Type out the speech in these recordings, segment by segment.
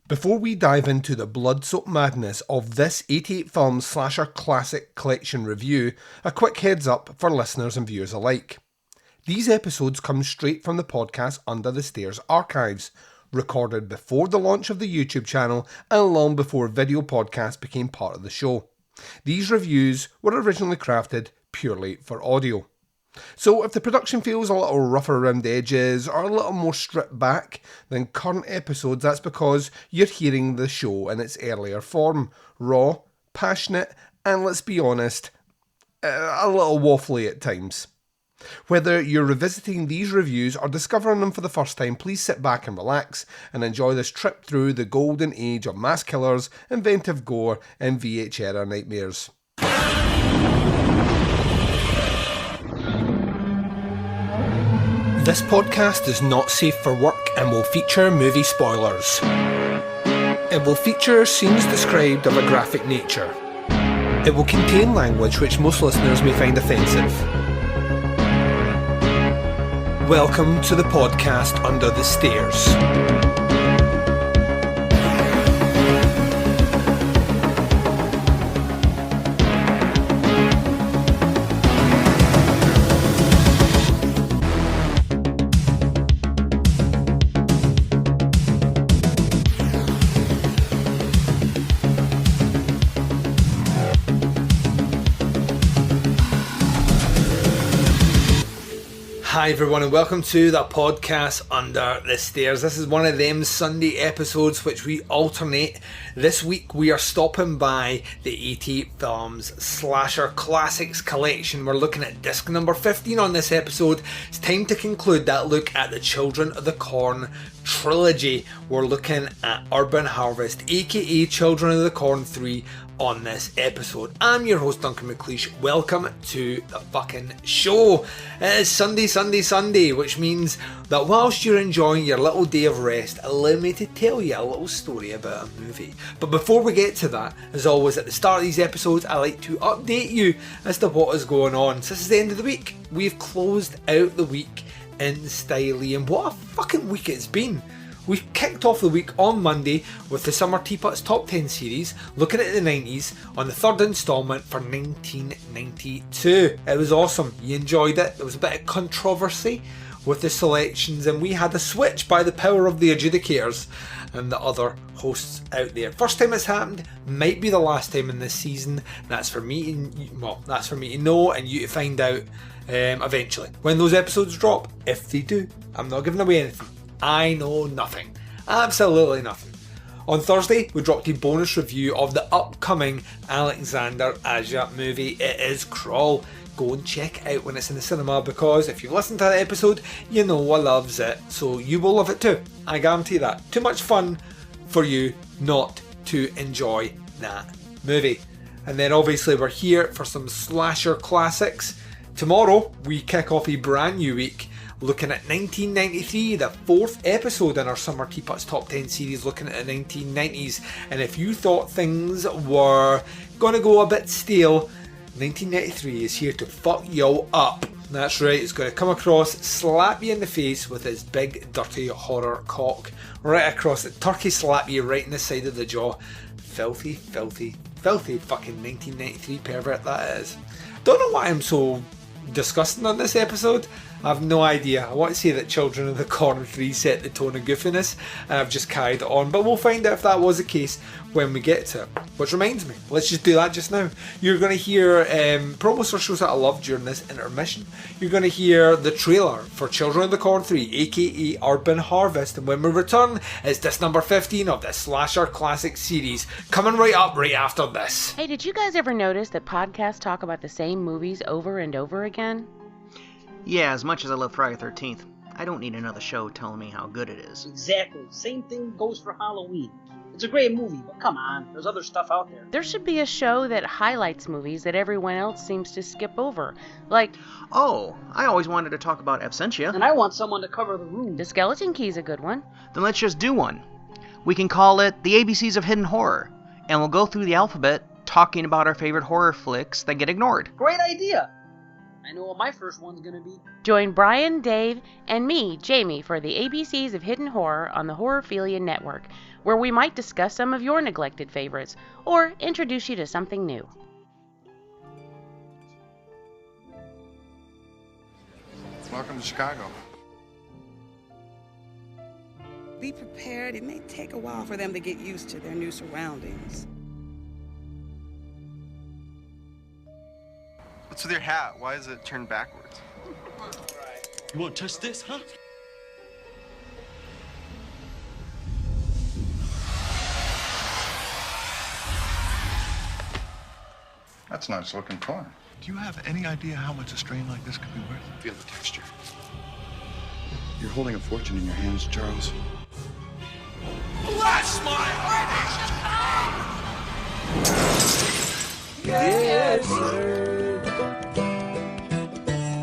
Before we dive into the blood-soaked madness of this 88 film slasher classic collection review, a quick heads up for listeners and viewers alike. These episodes come straight from the podcast Under the Stairs archives, recorded before the launch of the YouTube channel and long before video podcasts became part of the show. These reviews were originally crafted purely for audio. So if the production feels a little rougher around the edges or a little more stripped back than current episodes, that's because you're hearing the show in its earlier form, raw, passionate, and let's be honest, a little waffly at times. Whether you're revisiting these reviews or discovering them for the first time, please sit back and relax and enjoy this trip through the golden age of mass killers, inventive gore, and VH era nightmares. This podcast is not safe for work and will feature movie spoilers. It will feature scenes described of a graphic nature. It will contain language which most listeners may find offensive. Welcome to the podcast Under the Stairs. Hi everyone and welcome to the podcast Under the Stairs. This is one of them Sunday episodes which we alternate. This week we are stopping by the 88 Films Slasher Classics collection. We're looking at disc number 15 on this episode. It's time to conclude that look at the Children of the Corn trilogy. We're looking at Urban Harvest, aka Children of the Corn 3 on this episode. I'm your host Duncan McLeish. Welcome to the fucking show. It is Sunday, which means that whilst you're enjoying your little day of rest, allow me to tell you a little story about a movie. But before we get to that, as always at the start of these episodes, I like to update you as to what is going on. So this is the end of the week. We've closed out the week in style, and what a fucking week it's been. We kicked off the week on Monday with the Summer Teapots Top 10 series, looking at the 90s on the third instalment for 1992. It was awesome, you enjoyed it. There was a bit of controversy with the selections and we had a switch by the power of the adjudicators and the other hosts out there. First time it's happened, might be the last time in this season. That's for me to know and you to find out eventually. When those episodes drop, if they do, I'm not giving away anything. I know nothing. Absolutely nothing. On Thursday, we dropped a bonus review of the upcoming Alexander Aja movie. It is Crawl. Go and check it out when it's in the cinema because if you listen to that episode, you know I loves it. So you will love it too. I guarantee that. Too much fun for you not to enjoy that movie. And then obviously we're here for some slasher classics. Tomorrow, we kick off a brand new week looking at 1993, the fourth episode in our Summer Teapots Top 10 series, looking at the 1990s. And if you thought things were going to go a bit stale, 1993 is here to fuck you up. That's right, it's going to come across, slap you in the face with its big, dirty horror cock. Right across it, turkey slap you right in the side of the jaw. Filthy, filthy, filthy fucking 1993 pervert that is. Don't know why I'm so disgusting on this episode. I have no idea. I want to say that Children of the Corn 3 set the tone of goofiness and I've just carried it on, but we'll find out if that was the case when we get to it. Which reminds me, let's just do that just now. You're going to hear promos for shows that I love during this intermission. You're going to hear the trailer for Children of the Corn 3, aka Urban Harvest, and when we return, it's disc number 15 of the Slasher Classic series, coming right up right after this. Hey, did you guys ever notice that podcasts talk about the same movies over and over again? Yeah, as much as I love Friday the 13th, I don't need another show telling me how good it is. Exactly. Same thing goes for Halloween. It's a great movie, but come on, there's other stuff out there. There should be a show that highlights movies that everyone else seems to skip over. Like... Oh, I always wanted to talk about Absentia. And I want someone to cover the room. The Skeleton Key's a good one. Then let's just do one. We can call it The ABCs of Hidden Horror, and we'll go through the alphabet talking about our favorite horror flicks that get ignored. Great idea! I know what my first one's gonna be. Join Brian, Dave, and me, Jamie, for the ABCs of Hidden Horror on the Horrorphilia Network. where we might discuss some of your neglected favorites or introduce you to something new. Welcome to Chicago. Be prepared. It may take a while for them to get used to their new surroundings. What's with your hat? Why is it turned backwards? You want to touch this, huh? That's nice looking corn. Do you have any idea how much a strain like this could be worth? Feel the texture. You're holding a fortune in your hands, Charles. Bless my heart! Yes, sir.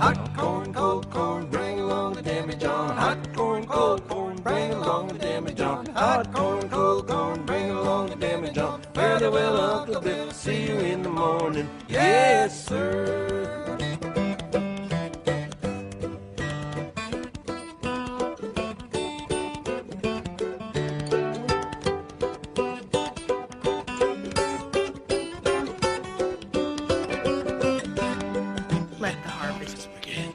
Hot corn, cold corn, bring along the demijohn. Hot corn, cold corn, bring along the demijohn. Hot corn, cold corn, bring along the demijohn. Fairly well, Uncle Bill, see you in the morning. Yes, sir. Let the harvest begin.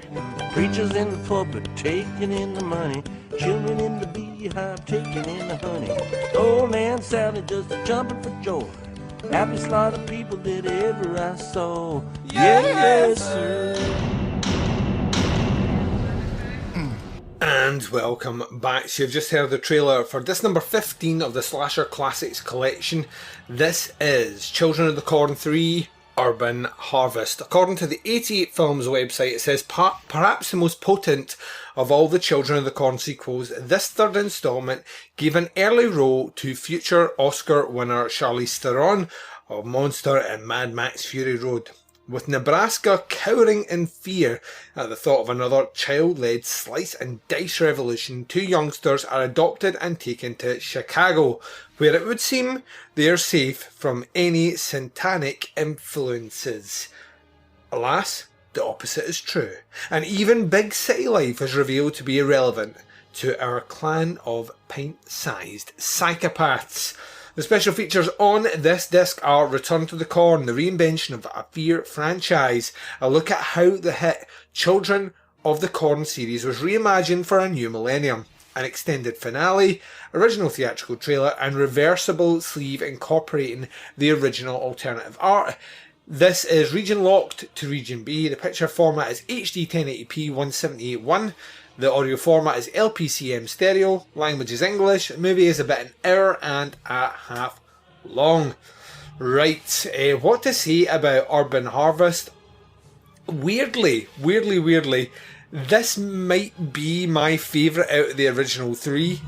Preachers in the pulpit taking in the money. Children in the beehive taking in the honey. Old man Sally just jumping for joy. Happy slaughter people that ever I saw. Yes, sir. And welcome back. So you've just heard the trailer for this number 15 of the Slasher Classics collection. This is Children of the Corn 3 Urban Harvest. According to the 88 Films website, it says perhaps the most potent of all the Children of the Corn sequels, this third installment gave an early role to future Oscar winner Charlize Theron of Monster and Mad Max Fury Road. With Nebraska cowering in fear at the thought of another child-led slice and dice revolution, two youngsters are adopted and taken to Chicago, where it would seem they are safe from any satanic influences. Alas, the opposite is true, and even big city life is revealed to be irrelevant to our clan of pint-sized psychopaths. The special features on this disc are Return to the Corn, the reinvention of a Fear franchise, a look at how the hit Children of the Corn series was reimagined for a new millennium, an extended finale, original theatrical trailer, and reversible sleeve incorporating the original alternative art. This is region locked to region B. The picture format is HD 1080p 178.1. The audio format is LPCM stereo. Language is English. The movie is about an hour and a half long. Right, what to say about Urban Harvest? Weirdly, this might be my favourite out of the original three,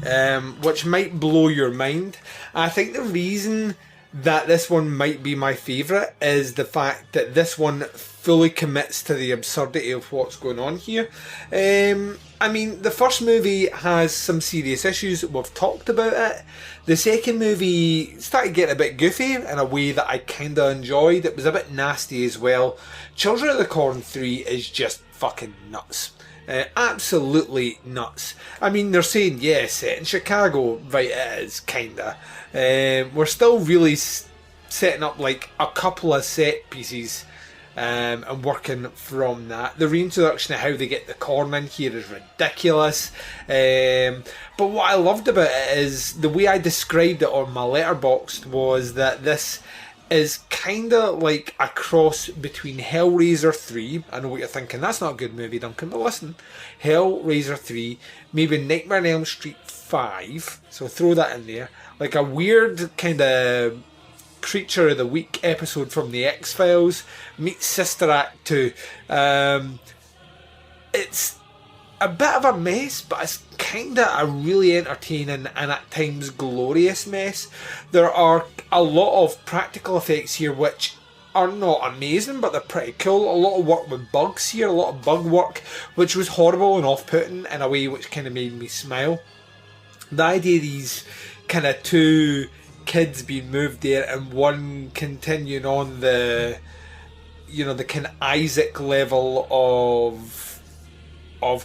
which might blow your mind. I think the reason that this one might be my favourite is the fact that this one fully commits to the absurdity of what's going on here. I mean, the first movie has some serious issues. We've talked about it. The second movie started getting a bit goofy in a way that I kind of enjoyed. It was a bit nasty as well. Children of the Corn 3 is just fucking nuts. Absolutely nuts. I mean, they're saying, yeah, set in Chicago. Right, it is, kinda. We're still really setting up like a couple of set pieces and working from that. The reintroduction of how they get the corn in here is ridiculous. But what I loved about it is the way I described it on my letterboxd was that this is kind of like a cross between Hellraiser 3. I know what you're thinking, that's not a good movie, Duncan, but listen, Hellraiser 3, maybe Nightmare on Elm Street 5, so throw that in there, like a weird kind of Creature of the Week episode from the X-Files meets Sister Act 2. It's a bit of a mess, but it's kind of a really entertaining and at times glorious mess. There are a lot of practical effects here which are not amazing, but they're pretty cool. A lot of work with bugs here, a lot of bug work, which was horrible and off-putting in a way which kind of made me smile. The idea of these kind of two kids being moved there and one continuing on the, you know, the kind of Isaac level of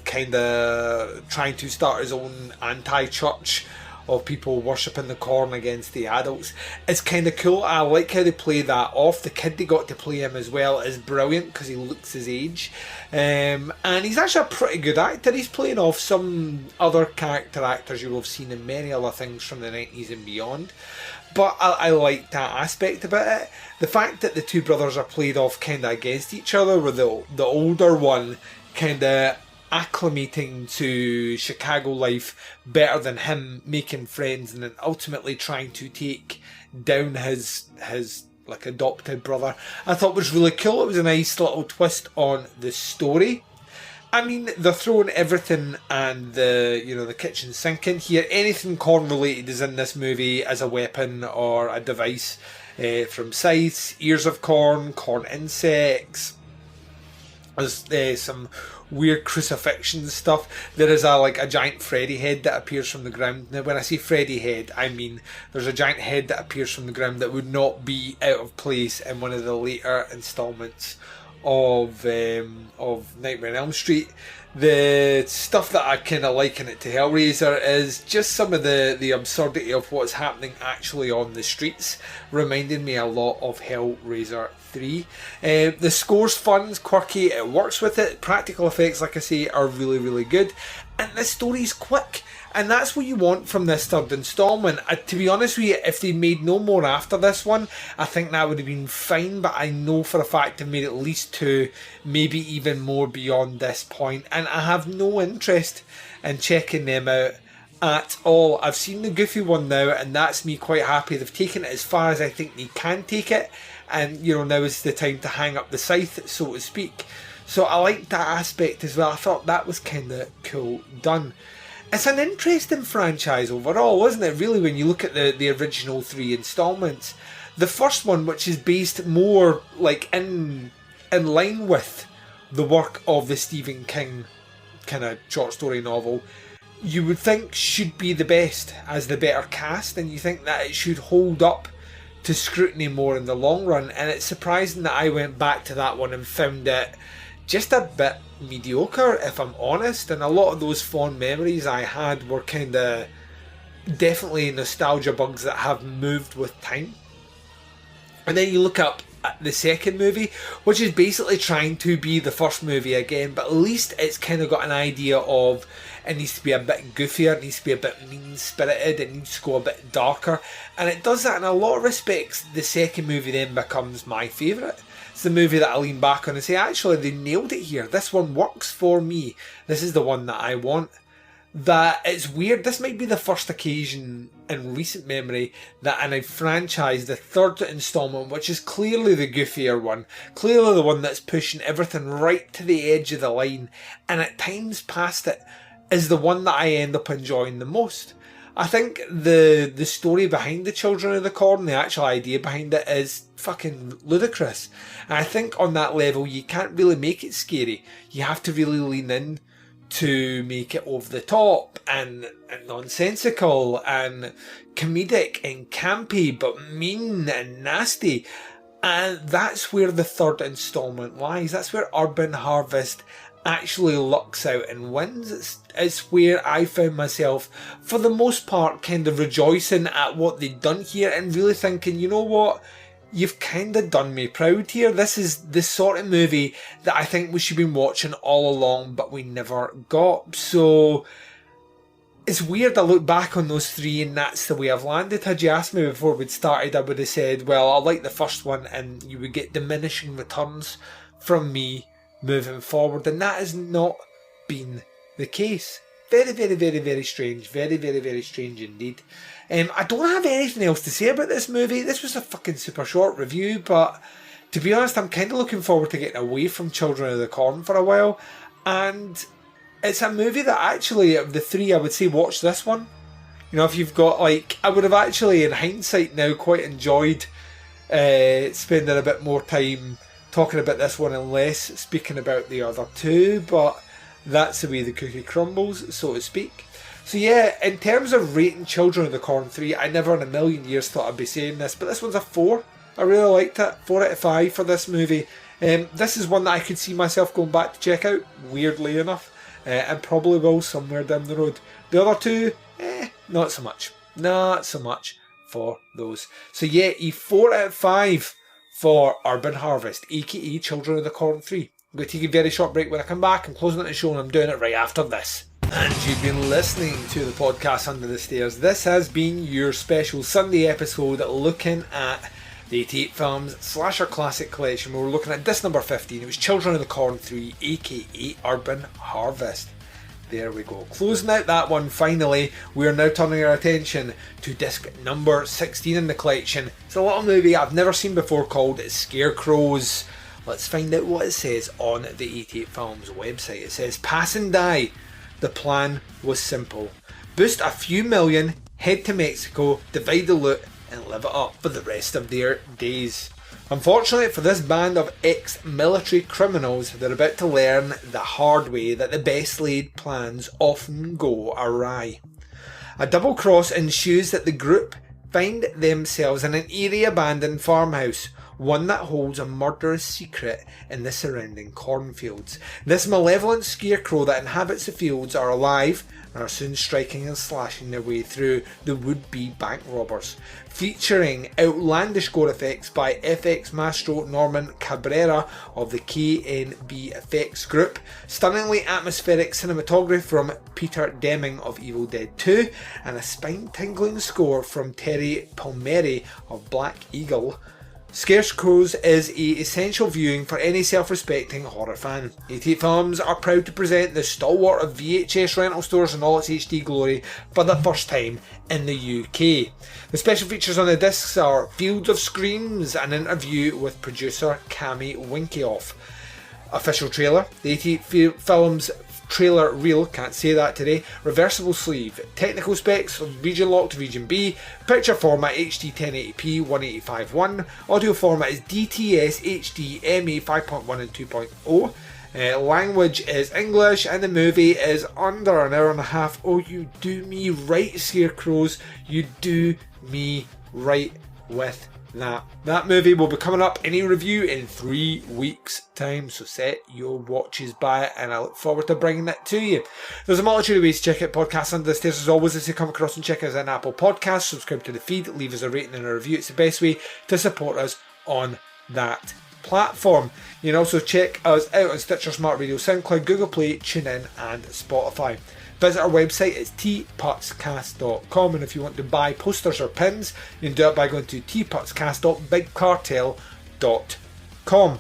kind of trying to start his own anti-church of people worshipping the corn against the adults is kind of cool. I like how they play that off. The kid they got to play him as well is brilliant because he looks his age, and he's actually a pretty good actor. He's playing off some other character actors you will have seen in many other things from the 90s and beyond. But I like that aspect about it. The fact that the two brothers are played off kind of against each other, with the older one kind of acclimating to Chicago life better than him, making friends and then ultimately trying to take down his like adopted brother, I thought was really cool. It was a nice little twist on the story. I mean, they're throwing everything and the kitchen sink in here. Anything corn related is in this movie as a weapon or a device, from scythes, ears of corn insects. There's some weird crucifixion stuff. There is a giant Freddy head that appears from the ground. Now, when I say Freddy head, I mean there's a giant head that appears from the ground that would not be out of place in one of the later installments of Nightmare on Elm Street. The stuff that I kind of liken it to Hellraiser is just some of the absurdity of what's happening actually on the streets, reminding me a lot of Hellraiser 3. The score's fun, it's quirky, it works with it. Practical effects, like I say, are really, really good. And the story's quick. And that's what you want from this third instalment. To be honest with you, if they made no more after this one, I think that would have been fine. But I know for a fact they've made at least 2, maybe even more beyond this point. And I have no interest in checking them out at all. I've seen the Goofy one now, and that's me quite happy. They've taken it as far as I think they can take it. And, now is the time to hang up the scythe, so to speak. So I like that aspect as well. I thought that was kind of cool done. It's an interesting franchise overall, isn't it, really, when you look at the original 3 installments. The first one, which is based more in line with the work of the Stephen King kind of short story novel, you would think should be the best, as the better cast, and you think that it should hold up to scrutiny more in the long run. And it's surprising that I went back to that one and found it just a bit mediocre, if I'm honest, and a lot of those fond memories I had were kind of definitely nostalgia bugs that have moved with time. And then you look up at the second movie, which is basically trying to be the first movie again, but at least it's kind of got an idea of it needs to be a bit goofier, it needs to be a bit mean-spirited, it needs to go a bit darker, and it does that in a lot of respects. The second movie then becomes my favourite. It's the movie that I lean back on and say, actually, they nailed it here. This one works for me. This is the one that I want. That it's weird. This might be the first occasion in recent memory that in a franchise, the third instalment, which is clearly the goofier one, clearly the one that's pushing everything right to the edge of the line, and at times past it, is the one that I end up enjoying the most. I think the story behind the Children of the Corn, the actual idea behind it, is fucking ludicrous. And I think on that level, you can't really make it scary. You have to really lean in to make it over the top and nonsensical and comedic and campy, but mean and nasty. And that's where the third installment lies. That's where Urban Harvest actually lucks out and wins. It's where I found myself, for the most part, kind of rejoicing at what they'd done here and really thinking, you know what, you've kind of done me proud here. This is the sort of movie that I think we should be watching all along, but we never got. So it's weird, I look back on those 3 and that's the way I've landed. Had you asked me before we'd started, I would have said, well, I like the first one, and you would get diminishing returns from me moving forward, and that has not been the case. Very, very, very, very strange. Very, very, very strange indeed. I don't have anything else to say about this movie. This was a fucking super short review, but to be honest, I'm kind of looking forward to getting away from Children of the Corn for a while, and it's a movie that actually, of the 3, I would say watch this one. If you've got, I would have actually, in hindsight now, quite enjoyed spending a bit more time talking about this one and less speaking about the other 2, but that's the way the cookie crumbles, so to speak. So yeah, in terms of rating Children of the Corn 3, I never in a million years thought I'd be saying this, but this one's a 4. I really liked it. 4 out of 5 for this movie. This is one that I could see myself going back to check out, weirdly enough, and probably will somewhere down the road. The other 2, not so much. not so much for those. So yeah, a 4 out of 5 for Urban Harvest, aka Children of the Corn 3. I'm going to take a very short break. When I come back, I'm closing out the show and I'm doing it right after this. And you've been listening to the podcast Under the Stairs. This has been your special Sunday episode looking at the 88 Films Slasher Classic Collection. We were looking at disc number 15. It was Children of the Corn 3, aka Urban Harvest. There we go. Closing out that one finally, we are now turning our attention to disc number 16 in the collection. It's a little movie I've never seen before called Scarecrows. Let's find out what it says on the 88 Films website. It says, "Pass and die. The plan was simple. Boost a few million, head to Mexico, divide the loot, and live it up for the rest of their days." Unfortunately for this band of ex-military criminals, they're about to learn the hard way that the best laid plans often go awry. A double cross ensues that the group find themselves in an eerie abandoned farmhouse, one that holds a murderous secret in the surrounding cornfields. This malevolent scarecrow that inhabits the fields are alive and are soon striking and slashing their way through the would-be bank robbers. Featuring outlandish gore effects by FX maestro Norman Cabrera of the KNB Effects Group, stunningly atmospheric cinematography from Peter Deming of Evil Dead 2, and a spine-tingling score from Terry Palmieri of Black Eagle, Scarecrows is an essential viewing for any self-respecting horror fan. 88 Films are proud to present the stalwart of VHS rental stores in all its HD glory for the first time in the UK. The special features on the discs are Fields of Screams, an interview with producer Cammy Winkioff. Official trailer, the 88 Films trailer reel, can't say that today, reversible sleeve, technical specs of region lock to region B, picture format HD 1080p 185.1, audio format is DTS HD ME 5.1 and 2.0, language is English, and the movie is under an hour and a half. Oh, you do me right, Scarecrows, you do me right with that. That movie will be coming up in a review in 3 weeks time, so set your watches by it and I look forward to bringing it to you. There's a multitude of ways to check out podcasts Under the Stairs as always. As you come across and check us out on Apple Podcasts, subscribe to the feed, leave us a rating and a review. It's the best way to support us on that platform. You can also check us out on Stitcher, Smart Radio, SoundCloud, Google Play, TuneIn and Spotify. Visit our website, it's tputscast.com, and if you want to buy posters or pins, you can do it by going to tputscast.bigcartel.com.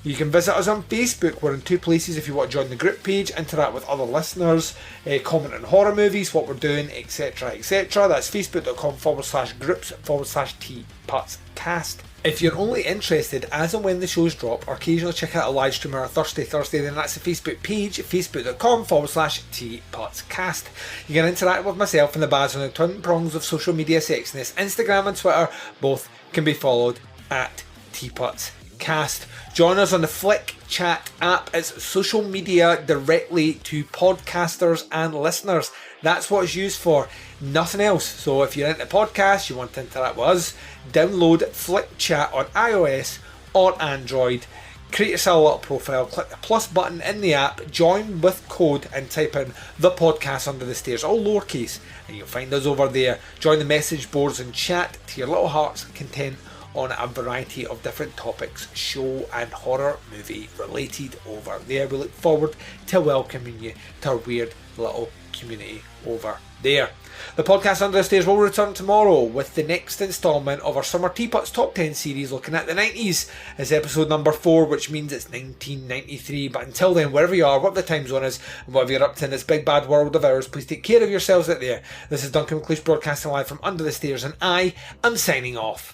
You can visit us on Facebook. We're in 2 places if you want to join the group page, interact with other listeners, comment on horror movies, what we're doing, etc, etc. That's facebook.com/groups/tputscast. If you're only interested as and when the shows drop, or occasionally check out a live stream on a Thursday, then that's the Facebook page, facebook.com/tputscast. You can interact with myself and the Baz on the twin prongs of social media sexiness. Instagram and Twitter both can be followed at tputscast. Join us on the Flick Chat app. It's social media directly to podcasters and listeners. That's what it's used for, nothing else. So if you're into podcasts, you want to interact with us, download Flick Chat on iOS or Android, create yourself a little profile, click the plus button in the app, join with code and type in the podcast Under the Stairs, all lowercase, and you'll find us over there. Join the message boards and chat to your little heart's content on a variety of different topics, show and horror movie related over there. We look forward to welcoming you to our weird little community over there. The podcast Under the Stairs will return tomorrow with the next instalment of our Summer Teapots Top 10 series looking at the 90s. It's episode number 4, which means it's 1993. But until then, wherever you are, whatever the time zone is, and whatever you're up to in this big bad world of ours, please take care of yourselves out there. This is Duncan McLeish broadcasting live from Under the Stairs, and I am signing off.